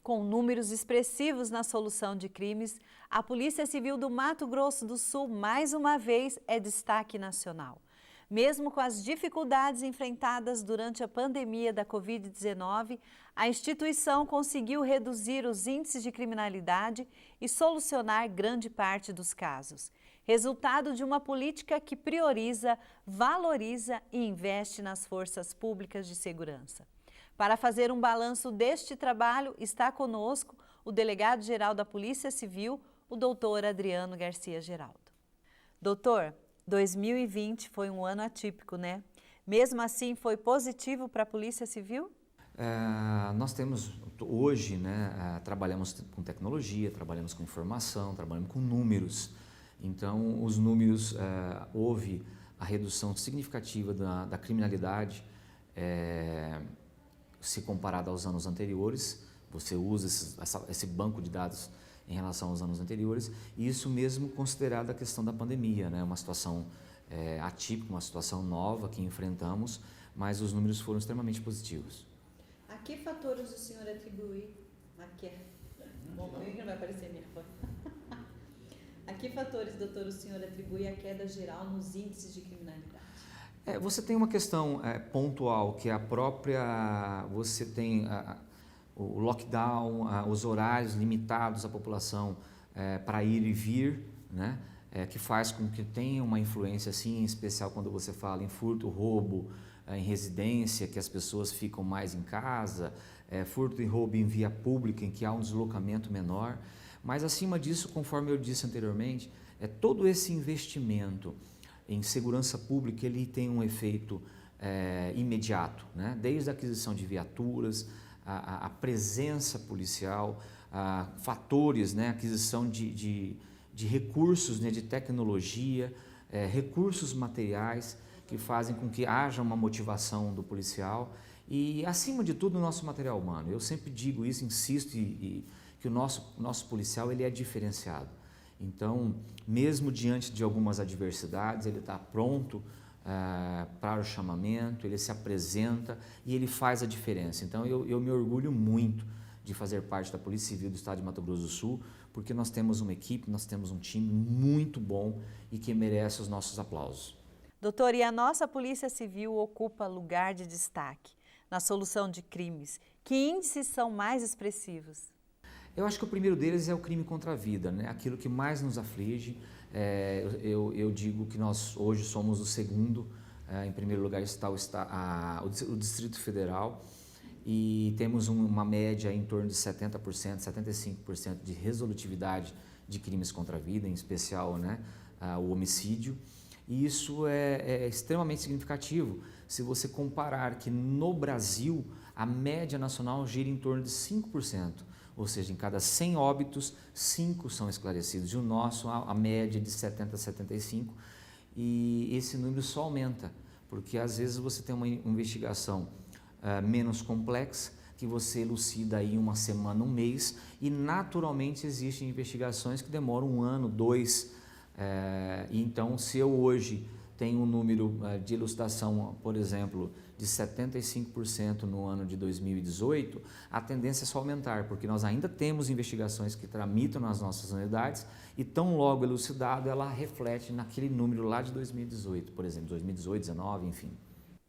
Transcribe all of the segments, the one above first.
Com números expressivos na solução de crimes, a Polícia Civil do Mato Grosso do Sul, mais uma vez, é destaque nacional. Mesmo com as dificuldades enfrentadas durante a pandemia da Covid-19, a instituição conseguiu reduzir os índices de criminalidade e solucionar grande parte dos casos. Resultado de uma política que prioriza, valoriza e investe nas forças públicas de segurança. Para fazer um balanço deste trabalho, está conosco o delegado-geral da Polícia Civil, o doutor Adriano Garcia Geraldo. Doutor, 2020 foi um ano atípico, né? Mesmo assim, foi positivo para a Polícia Civil? Nós temos hoje, trabalhamos com tecnologia, trabalhamos com informação, trabalhamos com números. Então, os números, houve a redução significativa da criminalidade, se comparado aos anos anteriores. Você usa esse banco de dados em relação aos anos anteriores, e isso mesmo considerado a questão da pandemia, né? Uma situação atípica, uma situação nova que enfrentamos, mas os números foram extremamente positivos. A que fatores o senhor atribui? Bom, não vai aparecer minha foto. A que fatores, doutor, o senhor atribui a queda geral nos índices de criminalidade? Você tem uma questão pontual, que é a própria... Você tem o lockdown, os horários limitados à população para ir e vir, né? Que faz com que tenha uma influência, assim, em especial quando você fala em furto, roubo, em residência, que as pessoas ficam mais em casa, furto e roubo em via pública, em que há um deslocamento menor. Mas, acima disso, conforme eu disse anteriormente, todo esse investimento em segurança pública, ele tem um efeito imediato, né? Desde a aquisição de viaturas, a presença policial, fatores, né? Aquisição de recursos, né? De tecnologia, recursos materiais que fazem com que haja uma motivação do policial e, acima de tudo, o nosso material humano. Eu sempre digo isso, insisto, que o nosso policial ele é diferenciado. Então, mesmo diante de algumas adversidades, ele está pronto para o chamamento, ele se apresenta e ele faz a diferença. Então, eu me orgulho muito de fazer parte da Polícia Civil do Estado de Mato Grosso do Sul, porque nós temos uma equipe, nós temos um time muito bom e que merece os nossos aplausos. Doutor, e a nossa Polícia Civil ocupa lugar de destaque na solução de crimes. Que índices são mais expressivos? Eu acho que o primeiro deles é o crime contra a vida, né? Aquilo que mais nos aflige. Eu digo que nós hoje somos o segundo, em primeiro lugar está o Distrito Federal, e temos uma média em torno de 70%, 75% de resolutividade de crimes contra a vida, em especial, né, o homicídio. E isso é extremamente significativo se você comparar que no Brasil a média nacional gira em torno de 5%. Ou seja, em cada 100 óbitos, 5 são esclarecidos. E o nosso, a média de 70 a 75. E esse número só aumenta, porque às vezes você tem uma investigação menos complexa, que você elucida aí uma semana, um mês, e naturalmente existem investigações que demoram 1 ano, 2. Então, se eu hoje tenho um número de elucidação, por exemplo, de 75% no ano de 2018, a tendência é só aumentar, porque nós ainda temos investigações que tramitam nas nossas unidades e tão logo elucidado, ela reflete naquele número lá de 2018, por exemplo, 2018, 2019, enfim.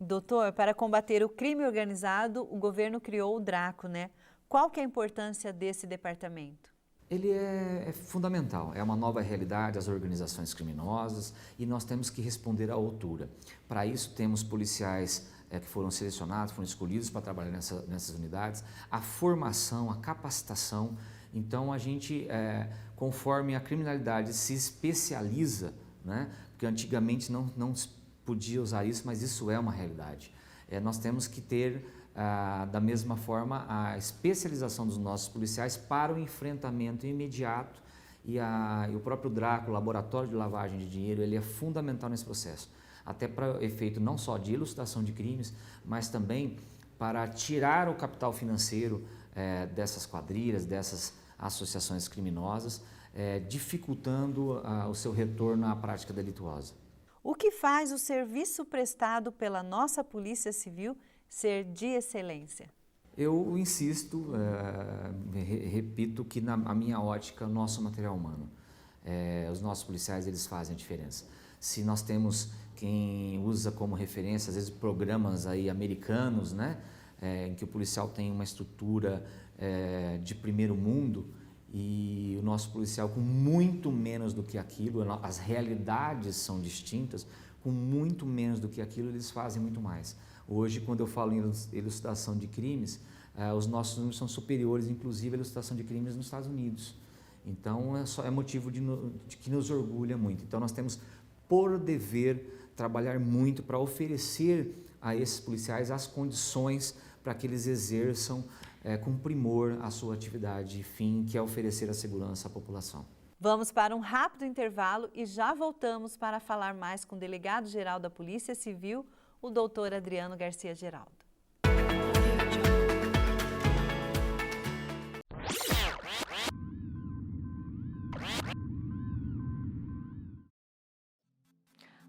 Doutor, para combater o crime organizado, o governo criou o DRACO, né? Qual que é a importância desse departamento? Ele é fundamental, é uma nova realidade, as organizações criminosas, e nós temos que responder à altura. Para isso temos policiais que foram selecionados, foram escolhidos para trabalhar nessas unidades, a formação, a capacitação. Então a gente, conforme a criminalidade se especializa, né, porque antigamente não podia usar isso, mas isso é uma realidade. Nós temos que ter da mesma forma a especialização dos nossos policiais para o enfrentamento imediato e o próprio DRACO, o Laboratório de Lavagem de Dinheiro, ele é fundamental nesse processo, até para efeito não só de elucidação de crimes, mas também para tirar o capital financeiro dessas quadrilhas, dessas associações criminosas, dificultando o seu retorno à prática delituosa. O que faz o serviço prestado pela nossa Polícia Civil ser de excelência? Eu insisto, repito que na minha ótica, nosso material humano, os nossos policiais, eles fazem a diferença. Se nós temos quem usa como referência, às vezes, programas aí americanos, né, em que o policial tem uma estrutura de primeiro mundo, e o nosso policial com muito menos do que aquilo, as realidades são distintas, com muito menos do que aquilo eles fazem muito mais. Hoje, quando eu falo em elucidação de crimes, os nossos números são superiores, inclusive, à elucidação de crimes nos Estados Unidos. Então, é motivo de que nos orgulha muito. Então, nós temos, por dever, trabalhar muito para oferecer a esses policiais as condições para que eles exerçam com primor a sua atividade fim, que é oferecer a segurança à população. Vamos para um rápido intervalo e já voltamos para falar mais com o delegado-geral da Polícia Civil, o doutor Adriano Garcia Geraldo.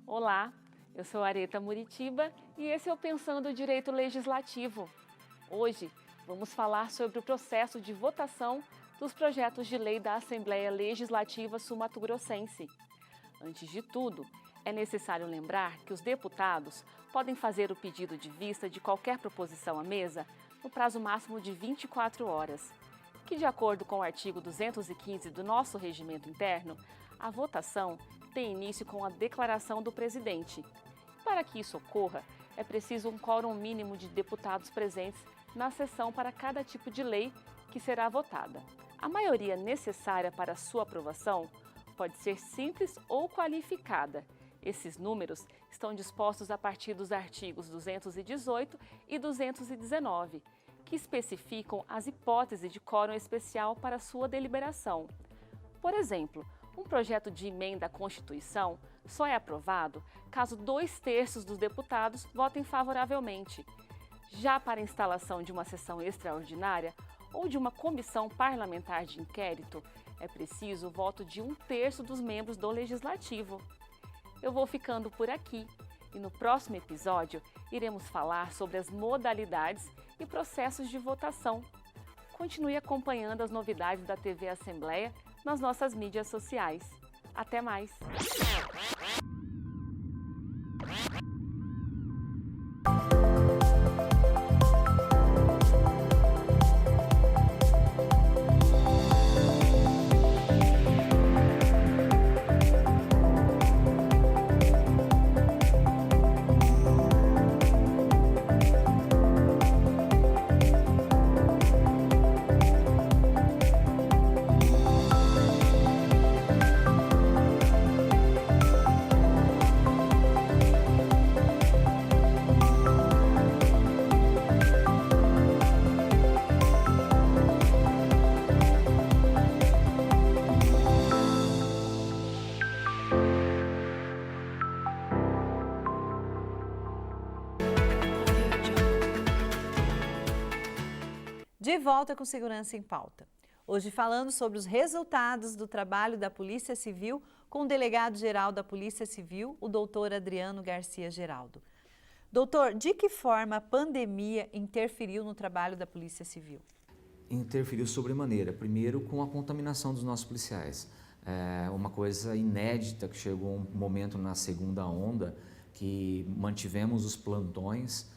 Olá, eu sou Areta Muritiba e esse é o Pensando Direito Legislativo. Hoje vamos falar sobre o processo de votação dos projetos de lei da Assembleia Legislativa Sul-Mato-Grossense. Antes de tudo, é necessário lembrar que os deputados podem fazer o pedido de vista de qualquer proposição à mesa no prazo máximo de 24 horas, que, de acordo com o artigo 215 do nosso regimento interno, a votação tem início com a declaração do presidente. Para que isso ocorra, é preciso um quórum mínimo de deputados presentes na sessão para cada tipo de lei que será votada. A maioria necessária para sua aprovação pode ser simples ou qualificada. Esses números estão dispostos a partir dos artigos 218 e 219, que especificam as hipóteses de quórum especial para sua deliberação. Por exemplo, um projeto de emenda à Constituição só é aprovado caso 2/3 dos deputados votem favoravelmente. Já para a instalação de uma sessão extraordinária ou de uma comissão parlamentar de inquérito, é preciso o voto de 1/3 dos membros do Legislativo. Eu vou ficando por aqui e no próximo episódio iremos falar sobre as modalidades e processos de votação. Continue acompanhando as novidades da TV Assembleia nas nossas mídias sociais. Até mais! De volta com Segurança em Pauta. Hoje falando sobre os resultados do trabalho da Polícia Civil com o delegado-geral da Polícia Civil, o doutor Adriano Garcia Geraldo. Doutor, de que forma a pandemia interferiu no trabalho da Polícia Civil? Interferiu sobremaneira. Primeiro, com a contaminação dos nossos policiais. Uma coisa inédita que chegou um momento na segunda onda que mantivemos os plantões,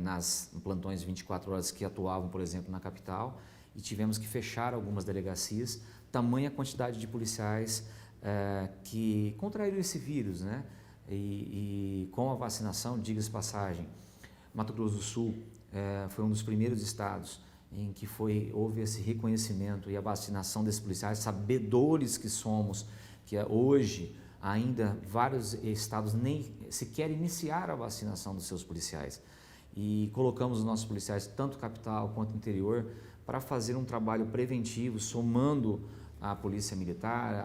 nas plantões 24 horas que atuavam, por exemplo, na capital, e tivemos que fechar algumas delegacias, tamanha quantidade de policiais que contraíram esse vírus, né? E com a vacinação, diga-se passagem, Mato Grosso do Sul foi um dos primeiros estados em que houve esse reconhecimento e a vacinação desses policiais, sabedores que somos, que hoje ainda vários estados nem sequer iniciaram a vacinação dos seus policiais. E colocamos os nossos policiais, tanto capital quanto interior, para fazer um trabalho preventivo, somando a polícia militar,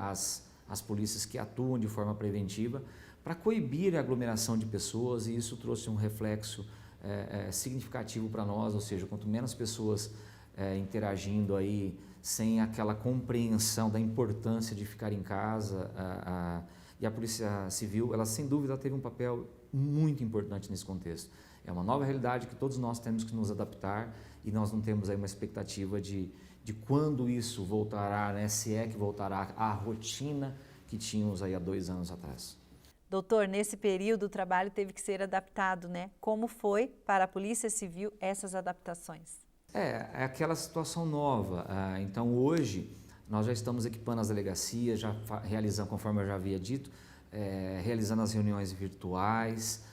as polícias que atuam de forma preventiva, para coibir a aglomeração de pessoas, e isso trouxe um reflexo significativo para nós, ou seja, quanto menos pessoas interagindo aí, sem aquela compreensão da importância de ficar em casa, e a Polícia Civil, ela sem dúvida teve um papel muito importante nesse contexto. É uma nova realidade que todos nós temos que nos adaptar e nós não temos aí uma expectativa de quando isso voltará, né? Se é que voltará à rotina que tínhamos aí há 2 anos atrás. Doutor, nesse período o trabalho teve que ser adaptado, né? Como foi para a Polícia Civil essas adaptações? É aquela situação nova. Então hoje nós já estamos equipando as delegacias, já realizando, conforme eu já havia dito, realizando as reuniões virtuais,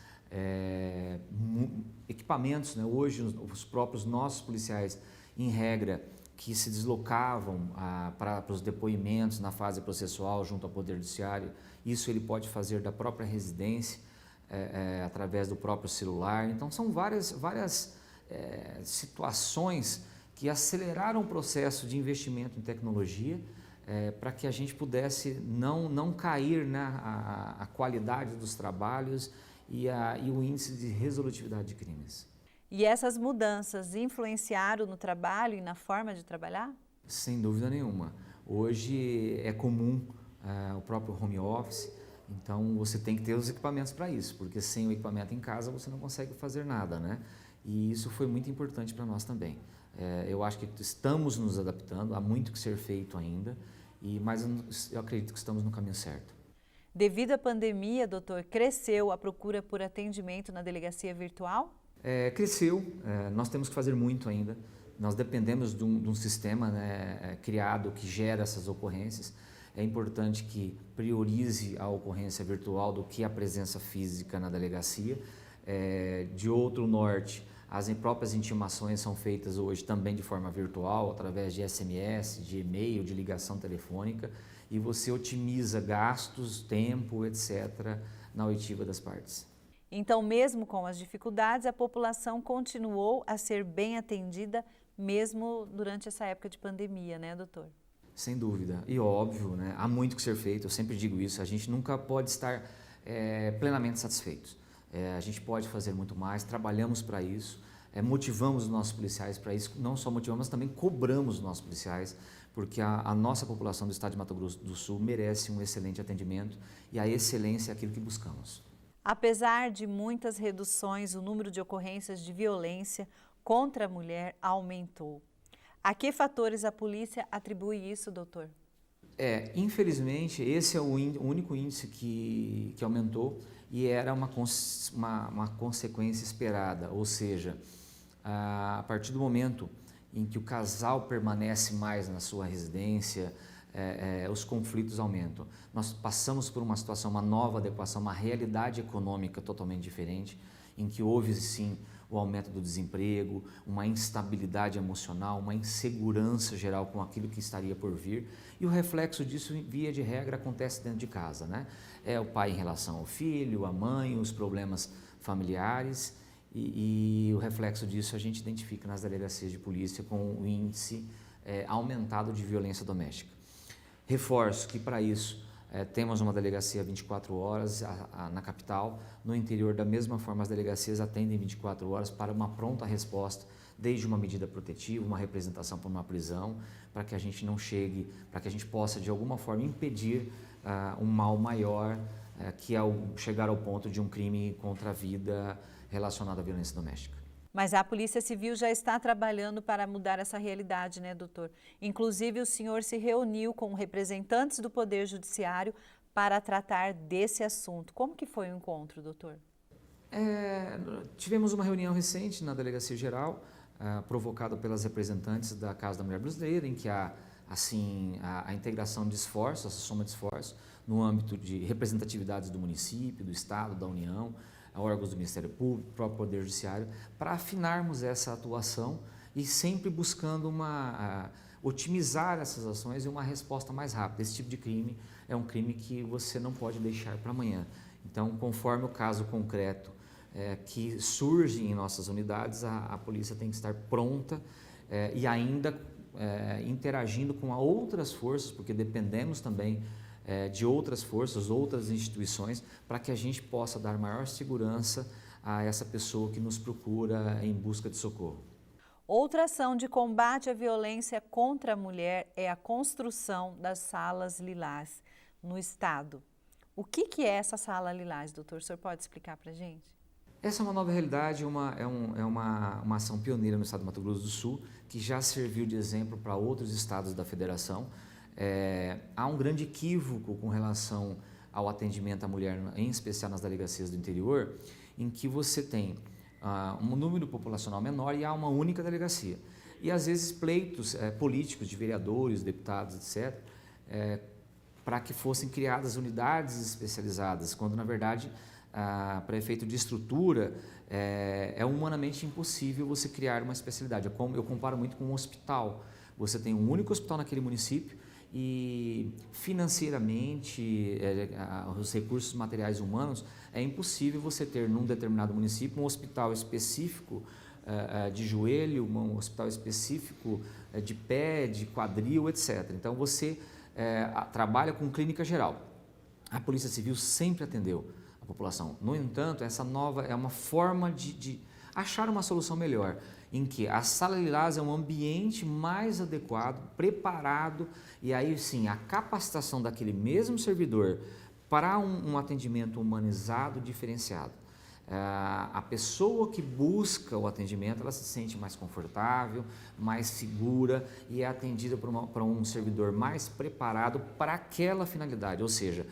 equipamentos, né? Hoje os próprios nossos policiais, em regra, que se deslocavam para os depoimentos na fase processual junto ao Poder Judiciário, isso ele pode fazer da própria residência, através do próprio celular. Então são várias situações que aceleraram o processo de investimento em tecnologia para que a gente pudesse não cair a qualidade dos trabalhos e o índice de resolutividade de crimes. E essas mudanças influenciaram no trabalho e na forma de trabalhar? Sem dúvida nenhuma. Hoje é comum o próprio home office, então você tem que ter os equipamentos para isso, porque sem o equipamento em casa você não consegue fazer nada, né? E isso foi muito importante para nós também. Eu acho que estamos nos adaptando, há muito que ser feito ainda, mas eu acredito que estamos no caminho certo. Devido à pandemia, doutor, cresceu a procura por atendimento na delegacia virtual? Cresceu, nós temos que fazer muito ainda. Nós dependemos de um sistema, né, criado que gera essas ocorrências. É importante que priorize a ocorrência virtual do que a presença física na delegacia. De outro norte, as próprias intimações são feitas hoje também de forma virtual, através de SMS, de e-mail, de ligação telefônica, e você otimiza gastos, tempo, etc., na oitiva das partes. Então, mesmo com as dificuldades, a população continuou a ser bem atendida, mesmo durante essa época de pandemia, né, doutor? Sem dúvida. E óbvio, né, há muito que ser feito, eu sempre digo isso, a gente nunca pode estar plenamente satisfeitos. A gente pode fazer muito mais, trabalhamos para isso, motivamos os nossos policiais para isso, não só motivamos, mas também cobramos os nossos policiais, porque a nossa população do estado de Mato Grosso do Sul merece um excelente atendimento e a excelência é aquilo que buscamos. Apesar de muitas reduções, o número de ocorrências de violência contra a mulher aumentou. A que fatores a polícia atribui isso, doutor? Infelizmente, esse é o único índice que aumentou e era uma consequência esperada, ou seja, a partir do momento em que o casal permanece mais na sua residência, os conflitos aumentam. Nós passamos por uma situação, uma nova adequação, uma realidade econômica totalmente diferente, em que houve sim o aumento do desemprego, uma instabilidade emocional, uma insegurança geral com aquilo que estaria por vir, e o reflexo disso, via de regra, acontece dentro de casa, né? É o pai em relação ao filho, a mãe, os problemas familiares, e o reflexo disso a gente identifica nas delegacias de polícia com o índice aumentado de violência doméstica. Reforço que para isso temos uma delegacia 24 horas na capital, no interior da mesma forma as delegacias atendem 24 horas para uma pronta resposta, desde uma medida protetiva, uma representação por uma prisão, para que a gente não chegue, para que a gente possa de alguma forma impedir um mal maior, que é chegar ao ponto de um crime contra a vida relacionado à violência doméstica. Mas a Polícia Civil já está trabalhando para mudar essa realidade, né, doutor? Inclusive, o senhor se reuniu com representantes do Poder Judiciário para tratar desse assunto. Como que foi o encontro, doutor? Tivemos uma reunião recente na Delegacia Geral, provocada pelas representantes da Casa da Mulher Brasileira, em que há assim, a integração de esforços, essa soma de esforços, no âmbito de representatividades do município, do Estado, da União, órgãos do Ministério Público, próprio Poder Judiciário, para afinarmos essa atuação e sempre buscando otimizar essas ações e uma resposta mais rápida. Esse tipo de crime é um crime que você não pode deixar para amanhã. Então, conforme o caso concreto que surge em nossas unidades, a polícia tem que estar pronta e ainda interagindo com outras forças, porque dependemos também de outras forças, outras instituições, para que a gente possa dar maior segurança a essa pessoa que nos procura em busca de socorro. Outra ação de combate à violência contra a mulher é a construção das salas lilás no Estado. O que é essa sala lilás, doutor? O senhor pode explicar para a gente? Essa é uma nova realidade, é uma ação pioneira no estado do Mato Grosso do Sul, que já serviu de exemplo para outros estados da federação. Há um grande equívoco com relação ao atendimento à mulher, em especial nas delegacias do interior, em que você tem um número populacional menor e há uma única delegacia. E às vezes pleitos políticos de vereadores, deputados, etc., para que fossem criadas unidades especializadas, quando na verdade, para efeito de estrutura, é humanamente impossível você criar uma especialidade. Eu comparo muito com um hospital. Você tem um único hospital naquele município e financeiramente, os recursos materiais humanos, é impossível você ter num determinado município um hospital específico de joelho, um hospital específico de pé, de quadril, etc. Então você trabalha com clínica geral. A Polícia Civil sempre atendeu a população. No entanto, essa nova é uma forma de achar uma solução melhor, em que a sala lilás é um ambiente mais adequado, preparado, e aí sim, a capacitação daquele mesmo servidor para um atendimento humanizado, diferenciado. A pessoa que busca o atendimento, ela se sente mais confortável, mais segura e é atendida por um servidor mais preparado para aquela finalidade, ou seja,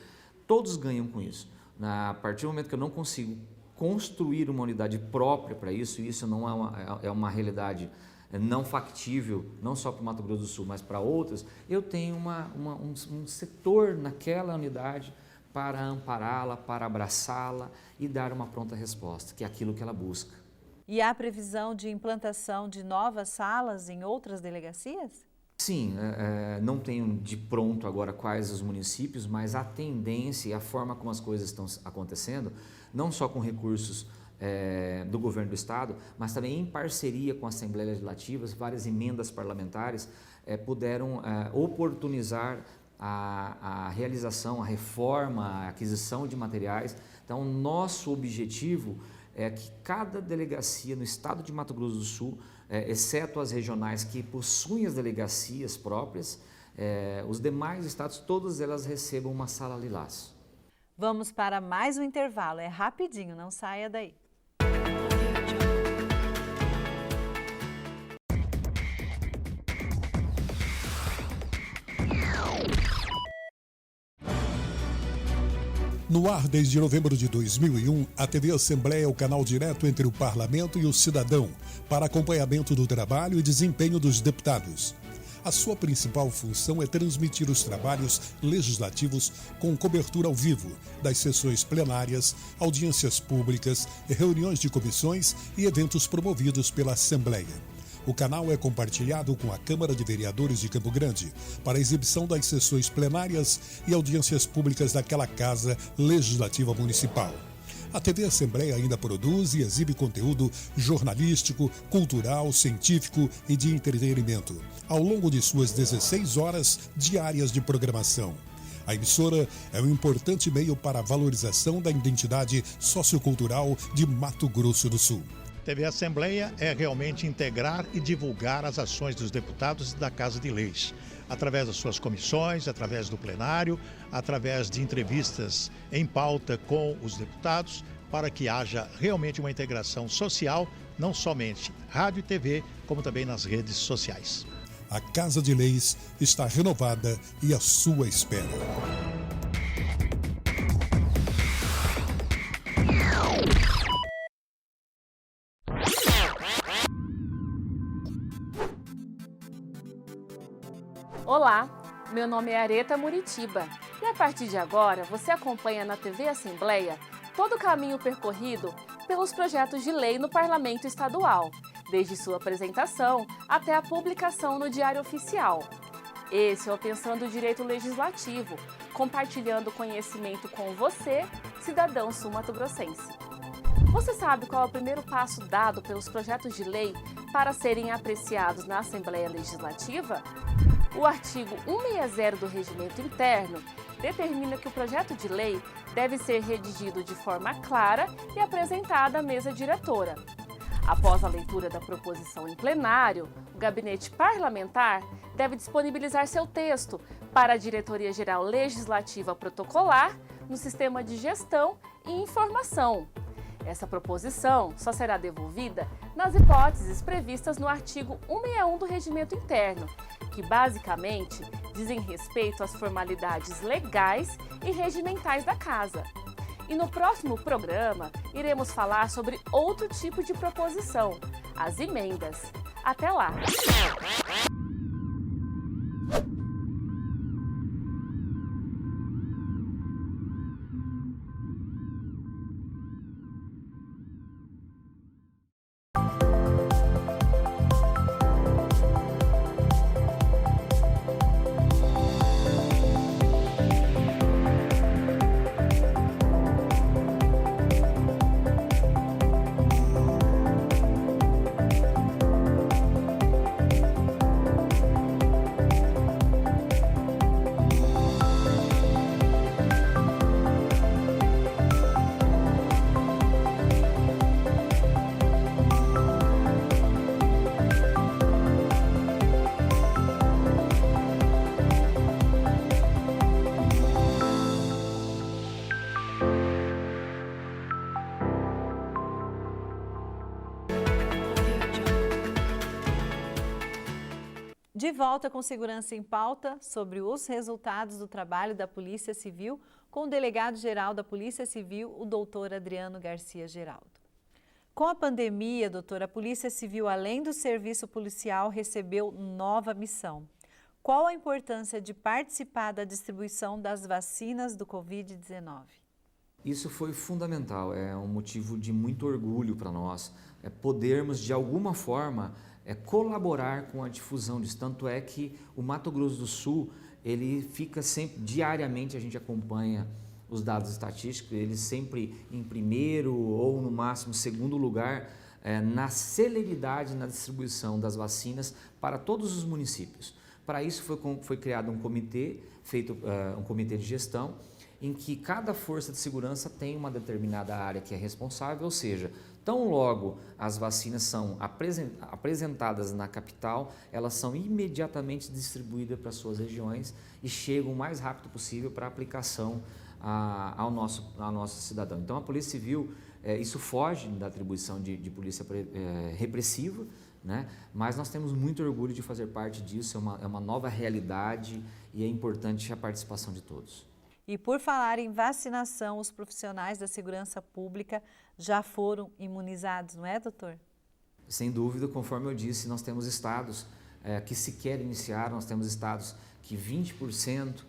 todos ganham com isso. A partir do momento que eu não consigo construir uma unidade própria para isso, e isso não é uma realidade não factível, não só para o Mato Grosso do Sul, mas para outras, eu tenho um setor naquela unidade para ampará-la, para abraçá-la e dar uma pronta resposta, que é aquilo que ela busca. E há previsão de implantação de novas salas em outras delegacias? Sim, não tenho de pronto agora quais os municípios, mas a tendência e a forma como as coisas estão acontecendo, não só com recursos do governo do estado, mas também em parceria com a Assembleia Legislativa, várias emendas parlamentares puderam oportunizar a realização, a reforma, a aquisição de materiais. Então, nosso objetivo é que cada delegacia no estado de Mato Grosso do Sul, exceto as regionais que possuem as delegacias próprias, os demais estados, todas elas recebam uma sala lilás. Vamos para mais um intervalo, é rapidinho, não saia daí. No ar desde novembro de 2001, a TV Assembleia é o canal direto entre o parlamento e o cidadão para acompanhamento do trabalho e desempenho dos deputados. A sua principal função é transmitir os trabalhos legislativos com cobertura ao vivo das sessões plenárias, audiências públicas, reuniões de comissões e eventos promovidos pela Assembleia. O canal é compartilhado com a Câmara de Vereadores de Campo Grande para a exibição das sessões plenárias e audiências públicas daquela Casa Legislativa Municipal. A TV Assembleia ainda produz e exibe conteúdo jornalístico, cultural, científico e de entretenimento, ao longo de suas 16 horas diárias de programação. A emissora é um importante meio para a valorização da identidade sociocultural de Mato Grosso do Sul. TV Assembleia é realmente integrar e divulgar as ações dos deputados da Casa de Leis, através das suas comissões, através do plenário, através de entrevistas em pauta com os deputados, para que haja realmente uma integração social, não somente rádio e TV, como também nas redes sociais. A Casa de Leis está renovada e à sua espera. Olá, meu nome é Areta Muritiba e a partir de agora você acompanha na TV Assembleia todo o caminho percorrido pelos projetos de lei no Parlamento Estadual, desde sua apresentação até a publicação no Diário Oficial. Esse é o Pensando o Direito Legislativo, compartilhando conhecimento com você, cidadão sul-mato-grossense. Você sabe qual é o primeiro passo dado pelos projetos de lei para serem apreciados na Assembleia Legislativa? O artigo 160 do Regimento Interno determina que o projeto de lei deve ser redigido de forma clara e apresentado à mesa diretora. Após a leitura da proposição em plenário, o gabinete parlamentar deve disponibilizar seu texto para a Diretoria-Geral Legislativa Protocolar no Sistema de Gestão e Informação. Essa proposição só será devolvida nas hipóteses previstas no artigo 161 do Regimento Interno, que basicamente dizem respeito às formalidades legais e regimentais da Casa. E no próximo programa, iremos falar sobre outro tipo de proposição, as emendas. Até lá! De volta com Segurança em Pauta, sobre os resultados do trabalho da Polícia Civil, com o delegado-geral da Polícia Civil, o doutor Adriano Garcia Geraldo. Com a pandemia, doutora, a Polícia Civil, além do serviço policial, recebeu nova missão. Qual a importância de participar da distribuição das vacinas do Covid-19? Isso foi fundamental, é um motivo de muito orgulho para nós, podermos de alguma forma colaborar com a difusão disso. Tanto é que o Mato Grosso do Sul, ele fica sempre, diariamente a gente acompanha os dados estatísticos, ele sempre em primeiro ou no máximo segundo lugar na celeridade na distribuição das vacinas para todos os municípios. Para isso foi criado um comitê, um comitê de gestão, em que cada força de segurança tem uma determinada área que é responsável, ou seja, tão logo as vacinas são apresentadas na capital, elas são imediatamente distribuídas para suas regiões e chegam o mais rápido possível para aplicação ao nosso cidadão. Então a Polícia Civil, isso foge da atribuição de polícia repressiva, né? Mas nós temos muito orgulho de fazer parte disso, é uma nova realidade e é importante a participação de todos. E por falar em vacinação, os profissionais da segurança pública já foram imunizados, não é, doutor? Sem dúvida, conforme eu disse, nós temos estados que sequer iniciaram, nós temos estados que 20%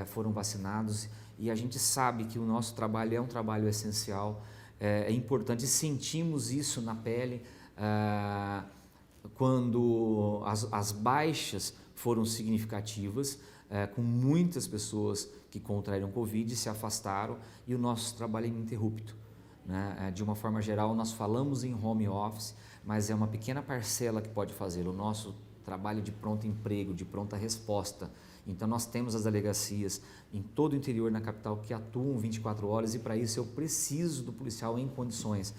foram vacinados e a gente sabe que o nosso trabalho é um trabalho essencial, é importante, sentimos isso na pele quando as baixas foram significativas, com muitas pessoas que contraíram Covid, se afastaram e o nosso trabalho é ininterrupto, né? De uma forma geral, nós falamos em home office, mas é uma pequena parcela que pode fazer o nosso trabalho de pronto emprego, de pronta resposta. Então nós temos as delegacias em todo o interior na capital que atuam 24 horas e para isso eu preciso do policial em condições,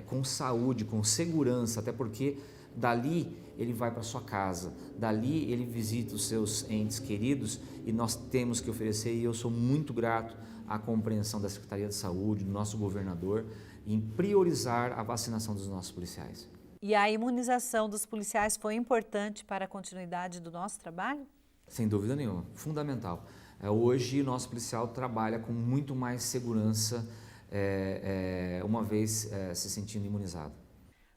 com saúde, com segurança, até porque dali ele vai para sua casa, dali ele visita os seus entes queridos e nós temos que oferecer, e eu sou muito grato à compreensão da Secretaria de Saúde, do nosso governador, em priorizar a vacinação dos nossos policiais. E a imunização dos policiais foi importante para a continuidade do nosso trabalho? Sem dúvida nenhuma, fundamental. Hoje o nosso policial trabalha com muito mais segurança, uma vez se sentindo imunizado.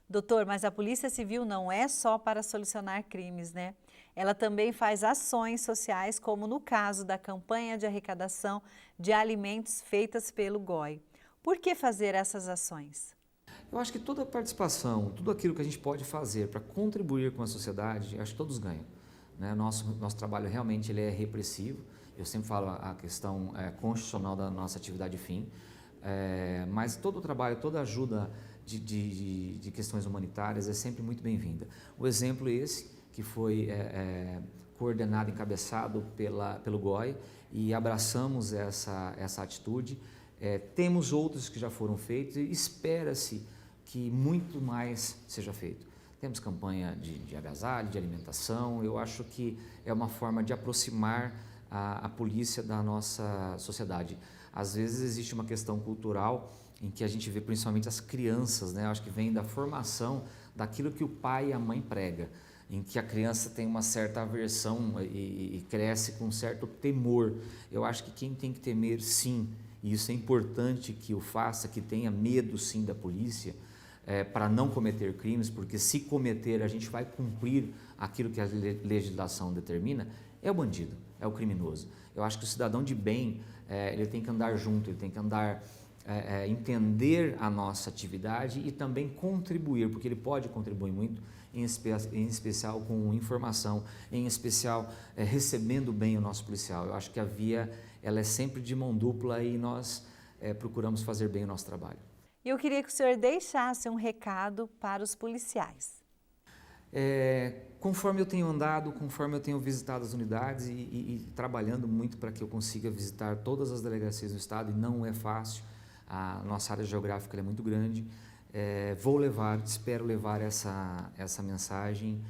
Doutor, mas a Polícia Civil não é só para solucionar crimes, né? Ela também faz ações sociais, como no caso da campanha de arrecadação de alimentos feitas pelo GOI. Por que fazer essas ações? Eu acho que toda participação, tudo aquilo que a gente pode fazer para contribuir com a sociedade, acho que todos ganham, né? Nosso trabalho realmente ele é repressivo, eu sempre falo a questão constitucional da nossa atividade fim, mas todo o trabalho, toda a ajuda de questões humanitárias é sempre muito bem-vinda. O exemplo é esse, que foi coordenado, encabeçado pelo GOI e abraçamos essa atitude. Temos outros que já foram feitos e espera-se que muito mais seja feito. Temos campanha de agasalho, de alimentação, eu acho que é uma forma de aproximar a polícia da nossa sociedade. Às vezes existe uma questão cultural em que a gente vê principalmente as crianças, né? Acho que vem da formação daquilo que o pai e a mãe prega, em que a criança tem uma certa aversão e cresce com um certo temor. Eu acho que quem tem que temer, sim, e isso é importante que o faça, que tenha medo, sim, da polícia, para não cometer crimes, porque se cometer, a gente vai cumprir aquilo que a legislação determina, é o bandido, é o criminoso. Eu acho que o cidadão de bem, ele tem que andar junto, ele tem que andar, entender a nossa atividade e também contribuir, porque ele pode contribuir muito, em especial com informação, em especial recebendo bem o nosso policial. Eu acho que a via ela é sempre de mão dupla e nós procuramos fazer bem o nosso trabalho. E eu queria que o senhor deixasse um recado para os policiais. Conforme eu tenho andado, conforme eu tenho visitado as unidades e trabalhando muito para que eu consiga visitar todas as delegacias do estado, e não é fácil, a nossa área geográfica é muito grande, espero levar essa mensagem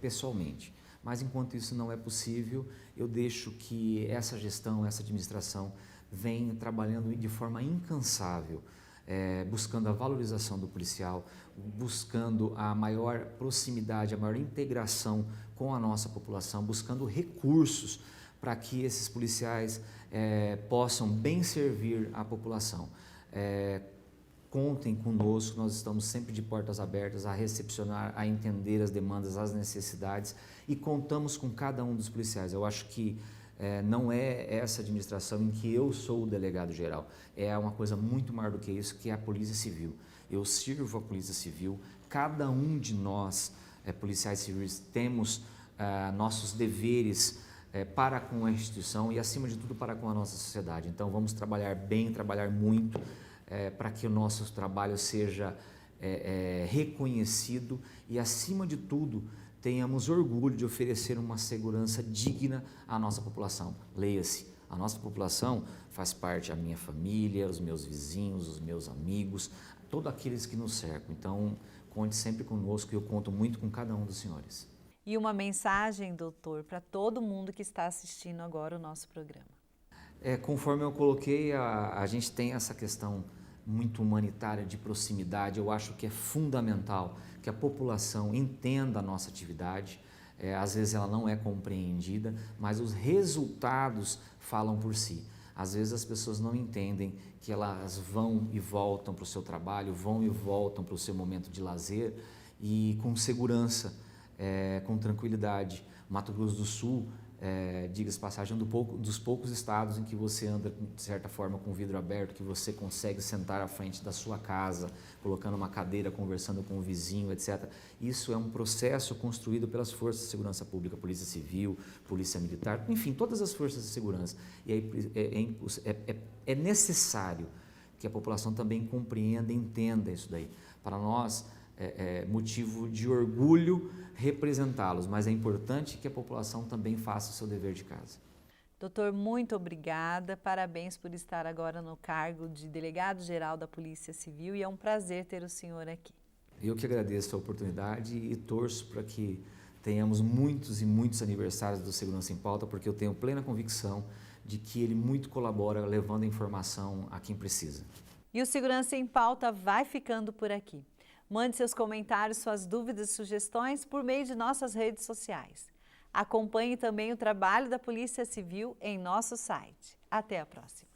pessoalmente. Mas enquanto isso não é possível, eu deixo que essa gestão, essa administração venha trabalhando de forma incansável, buscando a valorização do policial, buscando a maior proximidade, a maior integração com a nossa população, buscando recursos para que esses policiais possam bem servir a população. Contem conosco, nós estamos sempre de portas abertas a recepcionar, a entender as demandas, as necessidades e contamos com cada um dos policiais. Eu acho que não é essa administração em que eu sou o delegado-geral, é uma coisa muito maior do que isso, que é a Polícia Civil. Eu sirvo a Polícia Civil, cada um de nós, policiais civis, temos nossos deveres para com a instituição e, acima de tudo, para com a nossa sociedade. Então, vamos trabalhar bem, trabalhar muito, para que o nosso trabalho seja reconhecido e, acima de tudo, tenhamos orgulho de oferecer uma segurança digna à nossa população. Leia-se, a nossa população faz parte da minha família, os meus vizinhos, os meus amigos, todos aqueles que nos cercam. Então, conte sempre conosco e eu conto muito com cada um dos senhores. E uma mensagem, doutor, para todo mundo que está assistindo agora o nosso programa. Conforme eu coloquei, a gente tem essa questão muito humanitária de proximidade. Eu acho que é fundamental que a população entenda a nossa atividade. Às vezes ela não é compreendida, mas os resultados falam por si. Às vezes as pessoas não entendem que elas vão e voltam para o seu trabalho, vão e voltam para o seu momento de lazer e com segurança, com tranquilidade. Mato Grosso do Sul, diga-se passagem, dos poucos estados em que você anda, de certa forma, com o vidro aberto, que você consegue sentar à frente da sua casa, colocando uma cadeira, conversando com o vizinho, etc. Isso é um processo construído pelas forças de segurança pública, Polícia Civil, Polícia Militar, enfim, todas as forças de segurança. E aí é necessário que a população também compreenda e entenda isso daí. Para nós, motivo de orgulho representá-los, mas é importante que a população também faça o seu dever de casa. Doutor, muito obrigada, parabéns por estar agora no cargo de delegado-geral da Polícia Civil e é um prazer ter o senhor aqui. Eu que agradeço a oportunidade e torço para que tenhamos muitos e muitos aniversários do Segurança em Pauta, porque eu tenho plena convicção de que ele muito colabora levando a informação a quem precisa. E o Segurança em Pauta vai ficando por aqui. Mande seus comentários, suas dúvidas e sugestões por meio de nossas redes sociais. Acompanhe também o trabalho da Polícia Civil em nosso site. Até a próxima!